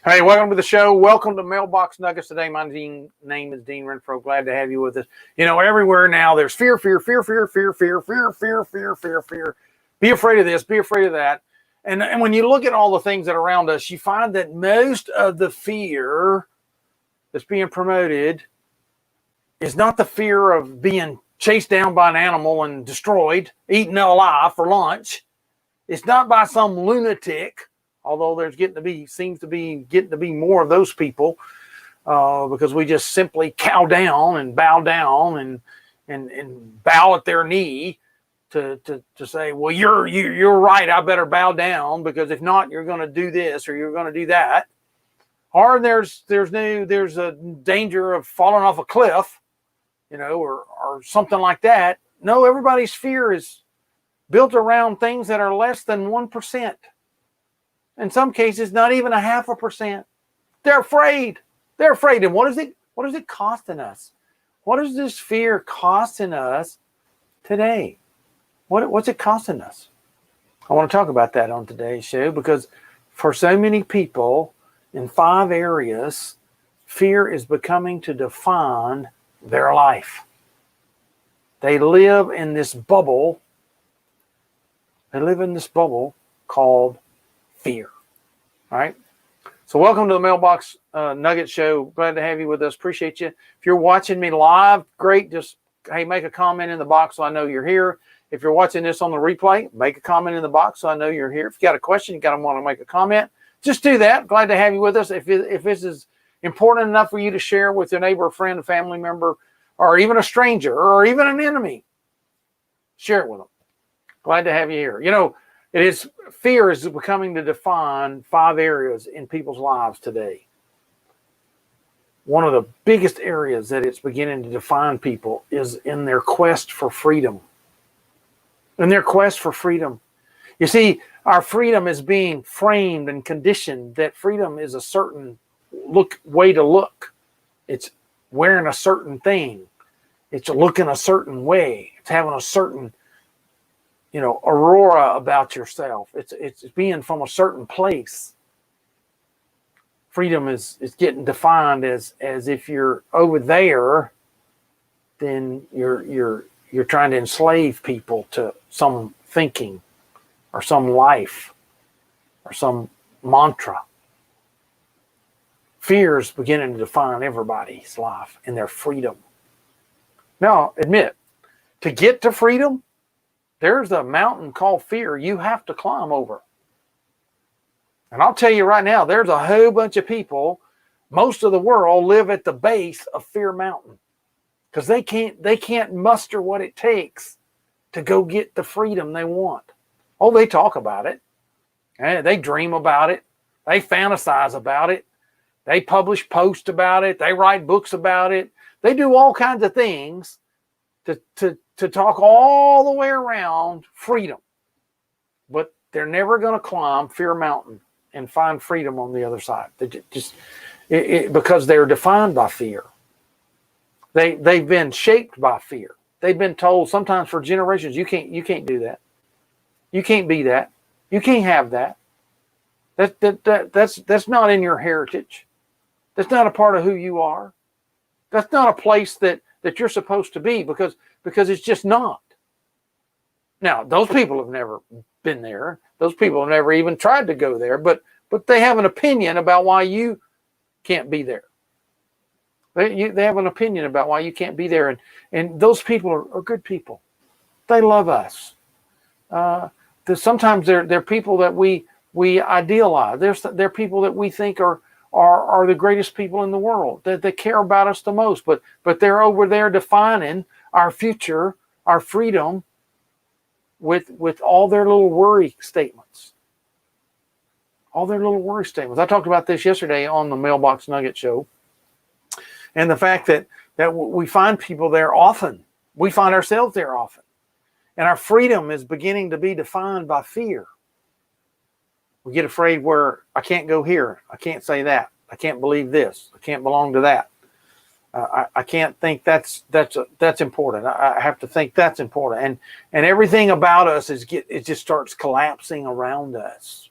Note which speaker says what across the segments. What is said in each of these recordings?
Speaker 1: Hey, welcome to the show. Welcome to Mailbox Nuggets today. My name is Dean Renfro. Glad to have you with us. You know, everywhere now there's fear. Be afraid of this, be afraid of that. And when you look at all the things that are around us, you find that most of the fear that's being promoted is not the fear of being chased down by an animal and destroyed, eaten alive for lunch. It's not by some lunatic. Although seems to be getting to be more of those people, because we just simply cow down and bow down and bow at their knee to say, well, you're right, I better bow down, because if not, you're going to do this or you're going to do that. Or there's a danger of falling off a cliff, or something like that. No, everybody's fear is built around things that are less than 1%. In some cases, not even 0.5%. They're afraid. And what is it costing us? What is this fear costing us today? What's it costing us? I want to talk about that on today's show, because for so many people in 5 areas, fear is becoming to define their life. They live in this bubble. They live in this bubble called fear. All right. So welcome to the Mailbox Nugget Show. Glad to have you with us. Appreciate you. If you're watching me live, great. Just, hey, make a comment in the box so I know you're here. If you're watching this on the replay, make a comment in the box so I know you're here. If you got a question, you got to want to make a comment, just do that. Glad to have you with us. If this is important enough for you to share with your neighbor, friend, a family member, or even a stranger, or even an enemy, share it with them. Glad to have you here. Fear is becoming to define 5 areas in people's lives today. One of the biggest areas that it's beginning to define people is in their quest for freedom. In their quest for freedom. You see, our freedom is being framed and conditioned that freedom is a certain way to look. It's wearing a certain thing. It's looking a certain way. It's having a certain aurora about yourself. It's being from a certain place. Freedom is getting defined as if you're over there, then you're trying to enslave people to some thinking or some life or some mantra. Fear is beginning to define everybody's life and their freedom. Now, admit, to get to freedom, there's a mountain called fear you have to climb over. And I'll tell you right now, there's a whole bunch of people, most of the world, live at the base of Fear Mountain, because they can't muster what it takes to go get the freedom they want. Oh, they talk about it. They dream about it. They fantasize about it. They publish posts about it. They write books about it. They do all kinds of things to talk all the way around freedom. But they're never going to climb Fear Mountain and find freedom on the other side. Because they're defined by fear. They've been shaped by fear. They've been told sometimes for generations, you can't do that. You can't be that. You can't have that. That's not in your heritage. That's not a part of who you are. That's not a place that you're supposed to be, because it's just not. Now, those people have never been there. Those people have never even tried to go there, but they have an opinion about why you can't be there. They have an opinion about why you can't be there, and those people are good people. They love us. Sometimes they're people that we idealize. They're people that we think are the greatest people in the world, that they care about us the most, but they're over there defining our future, our freedom, with all their little worry statements. All their little worry statements. I talked about this yesterday on the Mailbox Nugget Show, and the fact that we find people there often. We find ourselves there often. And our freedom is beginning to be defined by fear. We get afraid where I can't go here. I can't say that. I can't believe this. I can't belong to that. I can't think that's important. I have to think that's important. And everything about us it just starts collapsing around us.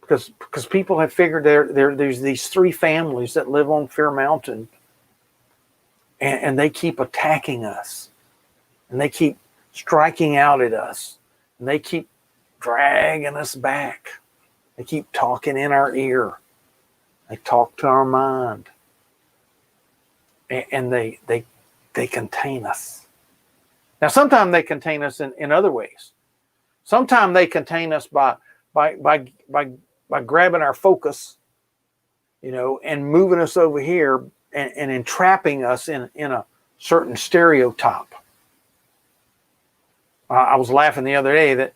Speaker 1: because people have figured there's these three families that live on Fear Mountain, and they keep attacking us, and they keep striking out at us, and they keep dragging us back. They keep talking in our ear. They talk to our mind, and they contain us. Now, sometimes they contain us in other ways. Sometimes they contain us by grabbing our focus, and moving us over here and entrapping us in a certain stereotype. I was laughing the other day that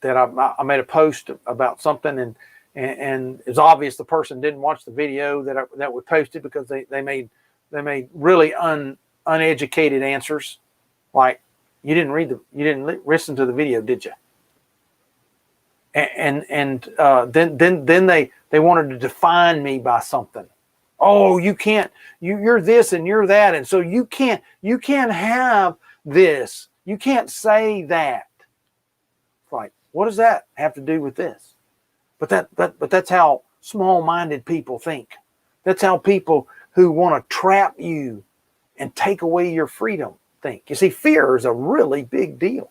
Speaker 1: I made a post about something, and it's obvious the person didn't watch the video that we posted, because they made really uneducated answers, like you didn't listen to the video, did you? And then they wanted to define me by something. Oh, you can't, you're this and you're that, and so you can't have this. You can't say that. It's like, what does that have to do with this? But that's how small-minded people think. That's how people who want to trap you and take away your freedom think. You see, fear is a really big deal,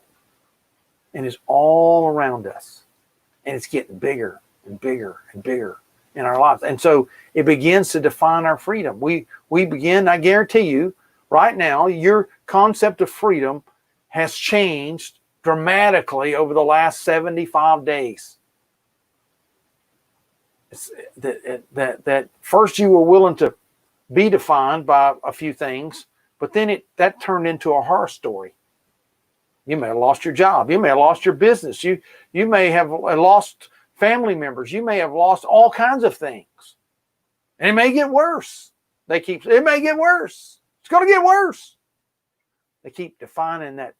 Speaker 1: and it's all around us, and it's getting bigger and bigger and bigger in our lives. And so it begins to define our freedom. We begin, I guarantee you, right now, your concept of freedom has changed dramatically over the last 75 days. It's that first you were willing to be defined by a few things, but then that turned into a horror story. You may have lost your job. You may have lost your business. You may have lost family members. You may have lost all kinds of things. And it may get worse. It may get worse. It's going to get worse. They keep defining that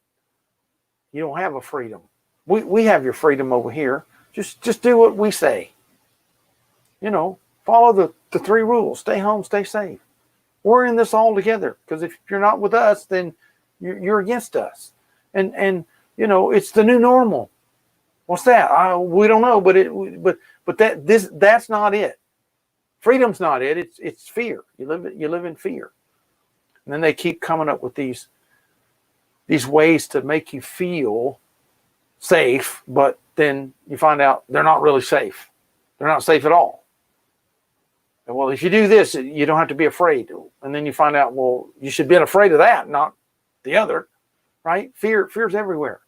Speaker 1: you don't have a freedom. We have your freedom over here. Just do what we say. Follow the three rules. Stay home, stay safe. We're in this all together, because if you're not with us, then you're against us. And it's the new normal. What's that? We don't know, but that's not it. Freedom's not it. It's fear. You live in fear. And then they keep coming up with these ways to make you feel safe, but then you find out they're not really safe. They're not safe at all. And, well, if you do this, you don't have to be afraid. And then you find out, well, you should be afraid of that, not the other, right? Fear's everywhere.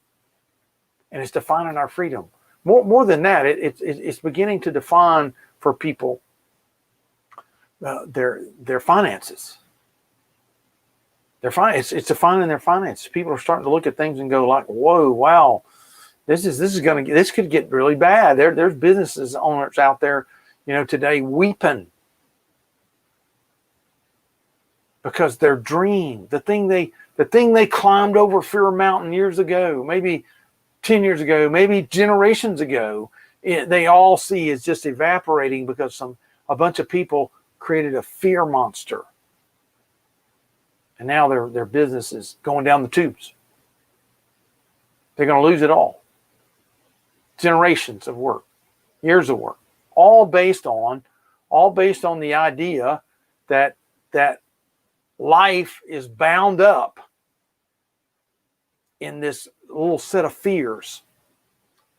Speaker 1: And it's defining our freedom. More than that, it's beginning to define for people their finances. It's defining their finances. People are starting to look at things and go like, "Whoa, wow, this could get really bad." There's businesses owners out there, today weeping because their dream, the thing they climbed over Fear Mountain years ago, maybe 10 years ago, maybe generations ago, they all see is just evaporating because a bunch of people created a fear monster. And now their business is going down the tubes. They're going to lose it all. Generations of work, years of work, all based on the idea that life is bound up in this little set of fears.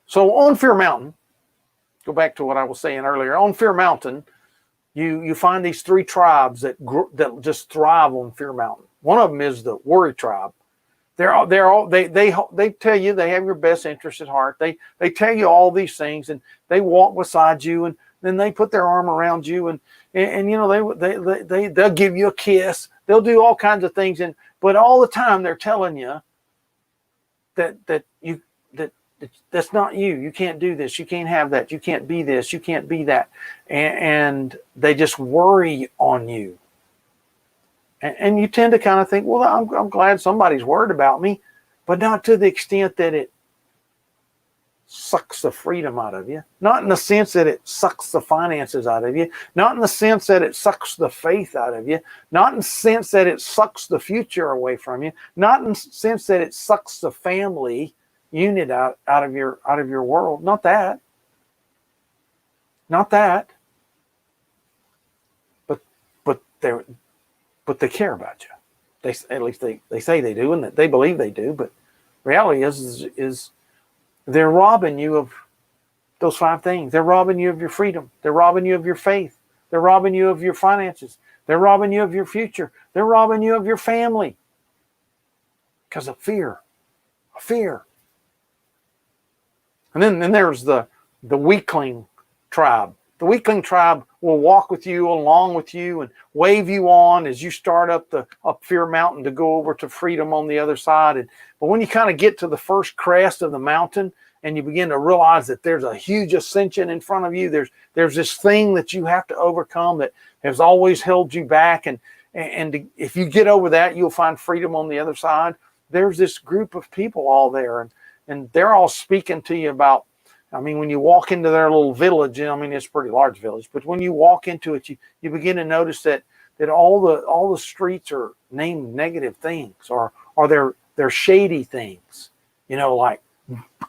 Speaker 1: So on Fear Mountain, go back to what I was saying earlier. On Fear Mountain, you find these three tribes that just thrive on Fear Mountain. One of them is the Worry Tribe. They tell you they have your best interest at heart. They tell you all these things, and they walk beside you, and then they put their arm around you, and they'll give you a kiss. They'll do all kinds of things, but all the time they're telling you that's not you. You can't do this. You can't have that. You can't be this. You can't be that. And they just worry on you. And you tend to kind of think, well, I'm glad somebody's worried about me, but not to the extent that it sucks the freedom out of you. Not in the sense that it sucks the finances out of you. Not in the sense that it sucks the faith out of you. Not in the sense that it sucks the future away from you. Not in the sense that it sucks the family unit out of your world. Not that. Not that. But they care about you. At least they say they do, and that they believe they do. But reality is they're robbing you of those 5 things. They're robbing you of your freedom. They're robbing you of your faith. They're robbing you of your finances. They're robbing you of your future. They're robbing you of your family because of fear. Fear. And then there's the Weakling Tribe. The Weakling Tribe will walk with you, along with you, and wave you on as you start up Fear Mountain to go over to freedom on the other side. But when you kind of get to the first crest of the mountain and you begin to realize that there's a huge ascension in front of you, there's this thing that you have to overcome that has always held you back. And if you get over that, you'll find freedom on the other side. There's this group of people all there, and they're all speaking to you about, I mean, when you walk into their little village, I mean, it's a pretty large village, but when you walk into it, you begin to notice that all the streets are named negative things, or they're shady things, like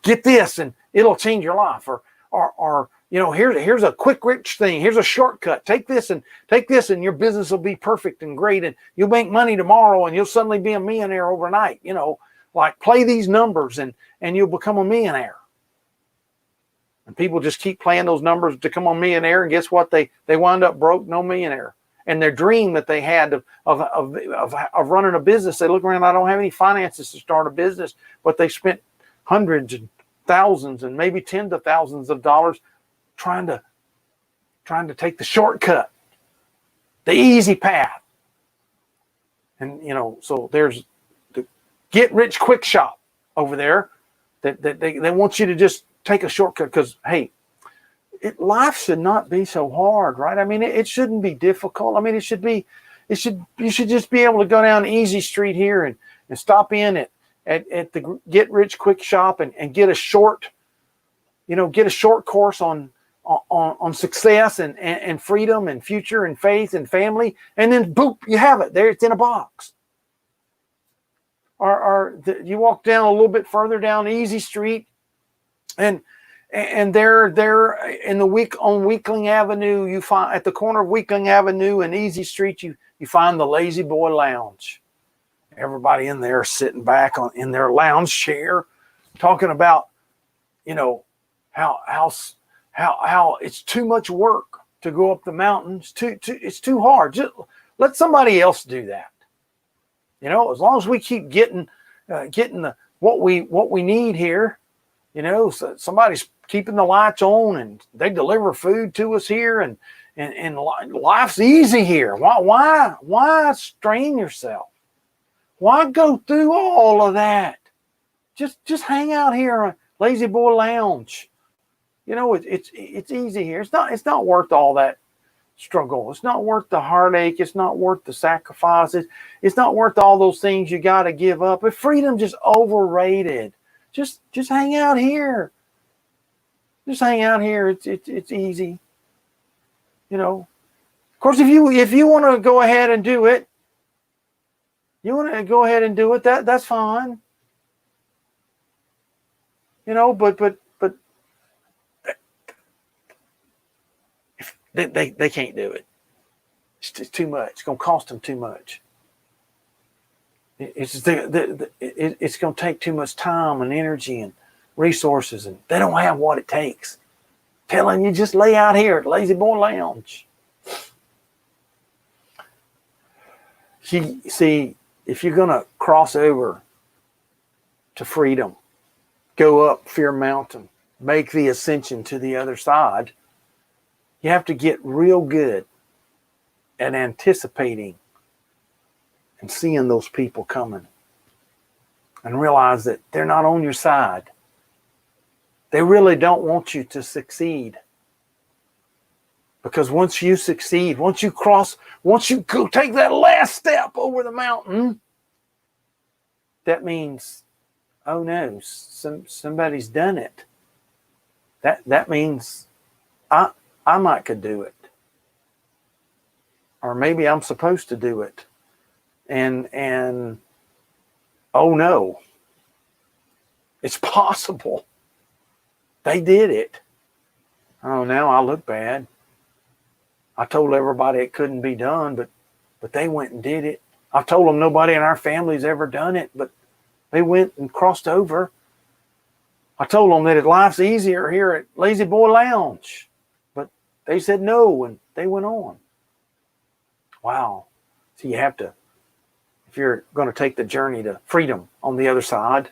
Speaker 1: get this and it'll change your life, or here's a quick rich thing, here's a shortcut, take this and your business will be perfect and great, and you'll make money tomorrow and you'll suddenly be a millionaire overnight, like play these numbers and you'll become a millionaire. And people just keep playing those numbers to become a millionaire, and guess what? They wind up broke, no millionaire. And their dream that they had of running a business, they look around, I don't have any finances to start a business, but they spent hundreds and thousands and maybe tens of thousands of dollars trying to take the shortcut, the easy path. And so there's the get rich quick shop over there that they want you to just take a shortcut because, hey, life should not be so hard, right? I mean, it shouldn't be difficult. I mean, you should just be able to go down Easy Street here and stop in at the Get Rich Quick Shop and get a short course on success and freedom and future and faith and family, and then boop, you have it there. It's in a box. Or you walk down a little bit further down Easy Street, and there in on Weakling Avenue, you find at the corner of Weakling Avenue and Easy Street, you find the Lazy Boy Lounge. Everybody in there sitting back in their lounge chair, talking about, how it's too much work to go up the mountains. It's too hard. Just let somebody else do that. As long as we keep getting what we need here. So somebody's keeping the lights on and they deliver food to us here, and life's easy here. Why strain yourself? Why go through all of that? Just hang out here on Lazy Boy Lounge. It's easy here. It's not worth all that struggle. It's not worth the heartache. It's not worth the sacrifices. It's not worth all those things you got to give up. But freedom just overrated. Just hang out here. Just hang out here. It's easy. Of course, if you want to go ahead and do it, that's fine. But they can't do it. It's too much. It's going to cost them too much. It's going to take too much time and energy and resources, and they don't have what it takes. Telling you, just lay out here at Lazy Boy Lounge. See, if you're going to cross over to freedom, go up Fear Mountain, make the ascension to the other side, you have to get real good at anticipating and seeing those people coming, and realize that they're not on your side. They really don't want you to succeed. Because once you succeed, once you go take that last step over the mountain, that means, oh no, somebody's done it. That means I might could do it. Or maybe I'm supposed to do it. And oh no, it's possible. They did it. Oh, now I look bad. I told everybody it couldn't be done, but they went and did it. I've told them nobody in our family's ever done it, but they went and crossed over. I told them that life's easier here at Lazy Boy Lounge, but they said no, and they went on. Wow. So you have to, if you're going to take the journey to freedom on the other side,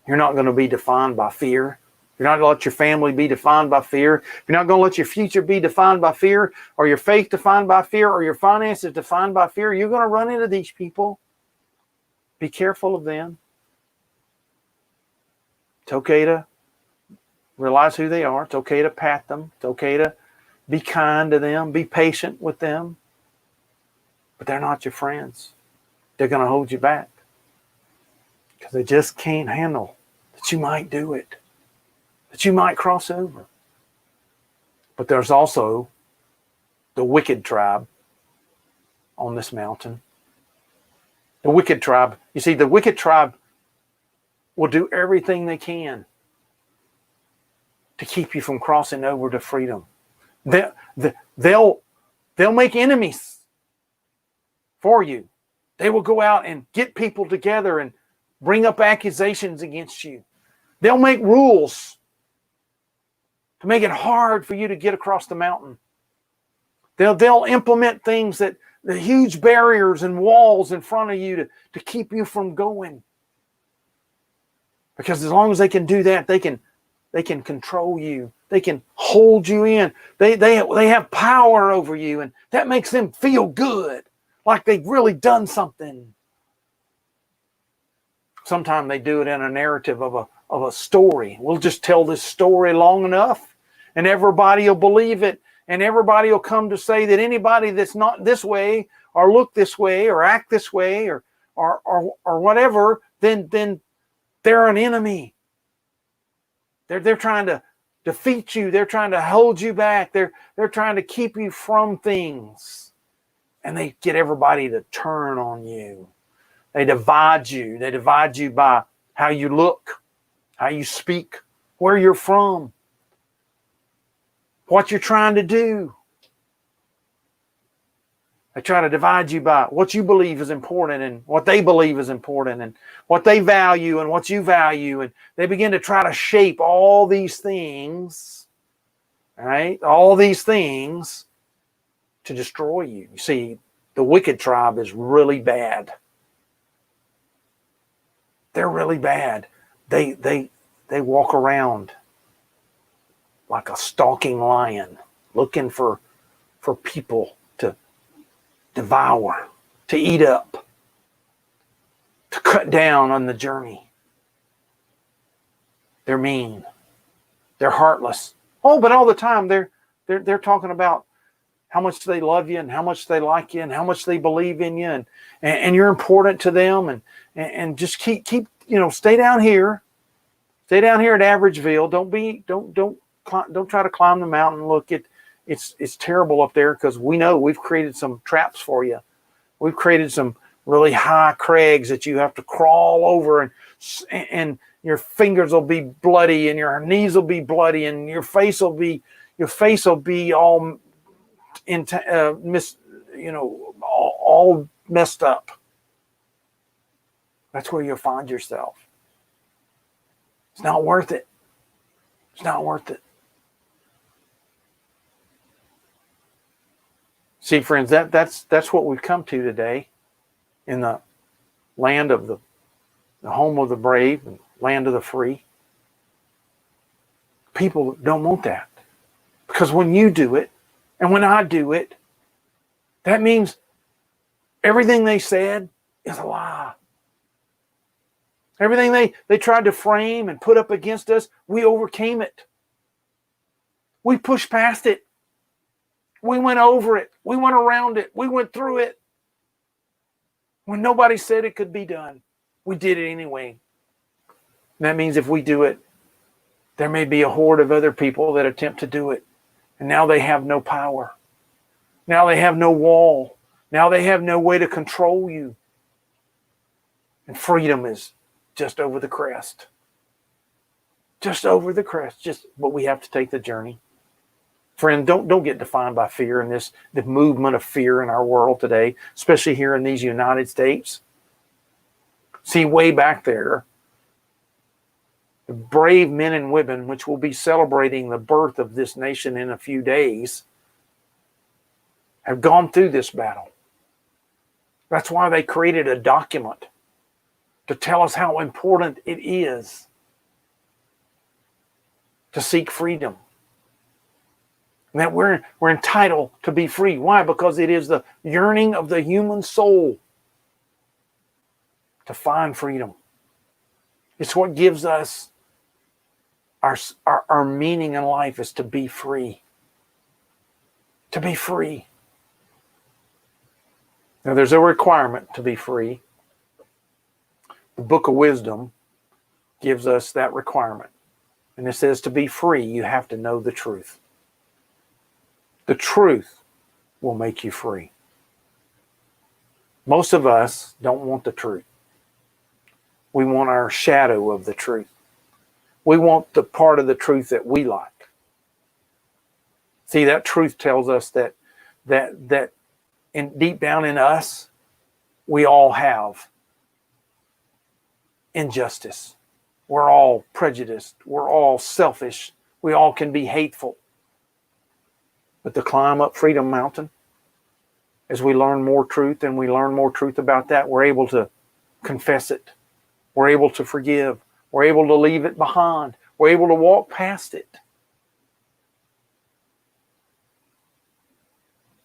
Speaker 1: you're not going to be defined by fear. You're not going to let your family be defined by fear. You're not going to let your future be defined by fear, or your faith defined by fear, or your finances defined by fear. You're going to run into these people. Be careful of them. It's okay to realize who they are. It's okay to pat them. It's okay to be kind to them. Be patient with them. But they're not your friends. They're going to hold you back because they just can't handle that you might do it, that you might cross over. But there's also the wicked tribe on this mountain. The wicked tribe. You see, the wicked tribe will do everything they can to keep you from crossing over to freedom. They'll make enemies for you. They will go out and get people together and bring up accusations against you. They'll make rules to make it hard for you to get across the mountain. They'll implement things that the huge barriers and walls in front of you to keep you from going. Because as long as they can do that, they can control you. They can hold you in. They have power over you, and that makes them feel good, like they've really done something. Sometimes they do it in a narrative of a story. We'll just tell this story long enough, and everybody will believe it, and everybody will come to say that anybody that's not this way, or look this way, or act this way, or whatever, then they're an enemy. They're trying to defeat you. They're trying to hold you back. They're trying to keep you from things. And they get everybody to turn on you. They divide you. They divide you by how you look, how you speak, where you're from, what you're trying to do. They try to divide you by what you believe is important and what they believe is important and what they value and what you value. And they begin to try to shape all these things, right? All these things to destroy you. You see, the wicked tribe is really bad. They're really bad. They walk around like a stalking lion, looking for people to devour, to eat up, to cut down on the journey. They're mean. They're heartless. Oh, but all the time they're talking about how much they love you and how much they like you and how much they believe in you and you're important to them and just keep stay down here. Stay down here at Averageville. Don't try to climb the mountain. Look, it's terrible up there because we know we've created some traps for you. We've created some really high crags that you have to crawl over and your fingers will be bloody and your knees will be bloody and your face will be all all messed up. That's where you'll find yourself. It's not worth it. It's not worth it. See, friends, that's what we've come to today in the land of the home of the brave and land of the free. People don't want that. Because when you do it, and when I do it, that means everything they said is a lie. Everything they tried to frame and put up against us, we overcame it. We pushed past it. We went over it. We went around it. We went through it. When nobody said it could be done, we did it anyway. And that means if we do it, there may be a horde of other people that attempt to do it. And now they have no power. Now they have no wall. Now they have no way to control you. And freedom is just over the crest. Just over the crest. But we have to take the journey. Friend, don't get defined by fear and the movement of fear in our world today, especially here in these United States. See, way back there, the brave men and women, which will be celebrating the birth of this nation in a few days, have gone through this battle. That's why they created a document to tell us how important it is to seek freedom. And that we're entitled to be free. Why? Because it is the yearning of the human soul to find freedom. It's what gives us our meaning in life, is to be free. To be free. Now, there's a requirement to be free. The Book of Wisdom gives us that requirement. And it says to be free, you have to know the truth. The truth will make you free. Most of us don't want the truth. We want our shadow of the truth. We want the part of the truth that we like. See, that truth tells us that deep down in us, we all have injustice. We're all prejudiced. We're all selfish. We all can be hateful. But to climb up Freedom Mountain, as we learn more truth and we learn more truth about that, we're able to confess it. We're able to forgive. We're able to leave it behind. We're able to walk past it.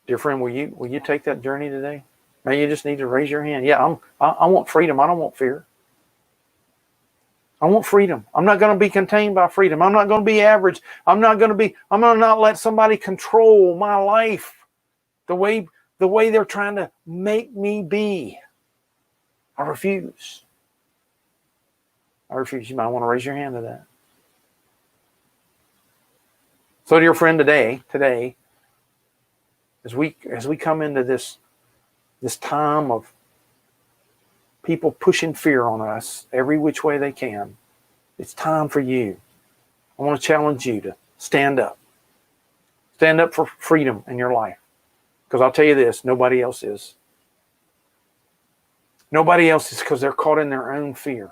Speaker 1: Dear friend, will you take that journey today? Maybe you just need to raise your hand. Yeah, I want freedom. I don't want fear. I want freedom. I'm not going to be contained by freedom. I'm not going to be average. I'm going to not let somebody control my life the way they're trying to make me be. I refuse. I refuse. You might want to raise your hand to that. So, dear friend, today, as we come into this time of people pushing fear on us every which way they can, it's time for you. I want to challenge you to stand up. Stand up for freedom in your life. Because I'll tell you this, nobody else is. Nobody else is, because they're caught in their own fear.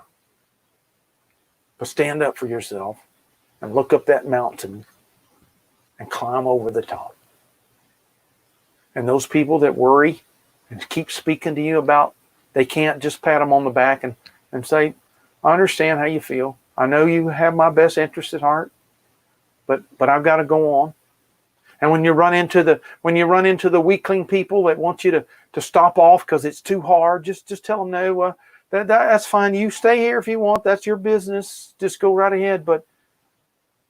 Speaker 1: But stand up for yourself and look up that mountain and climb over the top. And those people that worry and keep speaking to you about, they can't just pat them on the back and say, I understand how you feel. I know you have my best interest at heart, but I've got to go on. And when you run into the weakling people that want you to stop off because it's too hard, just tell them no. That's fine. You stay here if you want. That's your business. Just go right ahead. But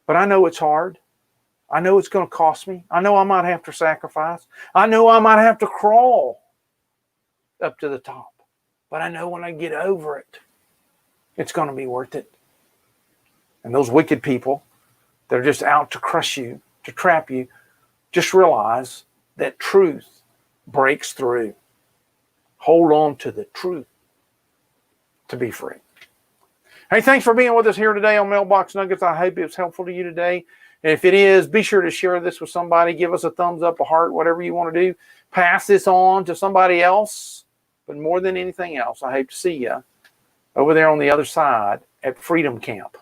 Speaker 1: I know it's hard. I know it's going to cost me. I know I might have to sacrifice. I know I might have to crawl up to the top. But I know when I get over it, it's going to be worth it. And those wicked people, they're just out to crush you, to trap you. Just realize that truth breaks through. Hold on to the truth to be free. Hey, thanks for being with us here today on Mailbox Nuggets. I hope it was helpful to you today. And if it is, be sure to share this with somebody. Give us a thumbs up, a heart, whatever you want to do. Pass this on to somebody else. But more than anything else, I hope to see you over there on the other side at Freedom Camp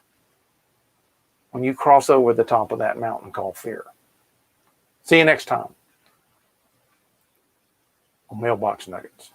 Speaker 1: when you cross over the top of that mountain called fear. See you next time on Mailbox Nuggets.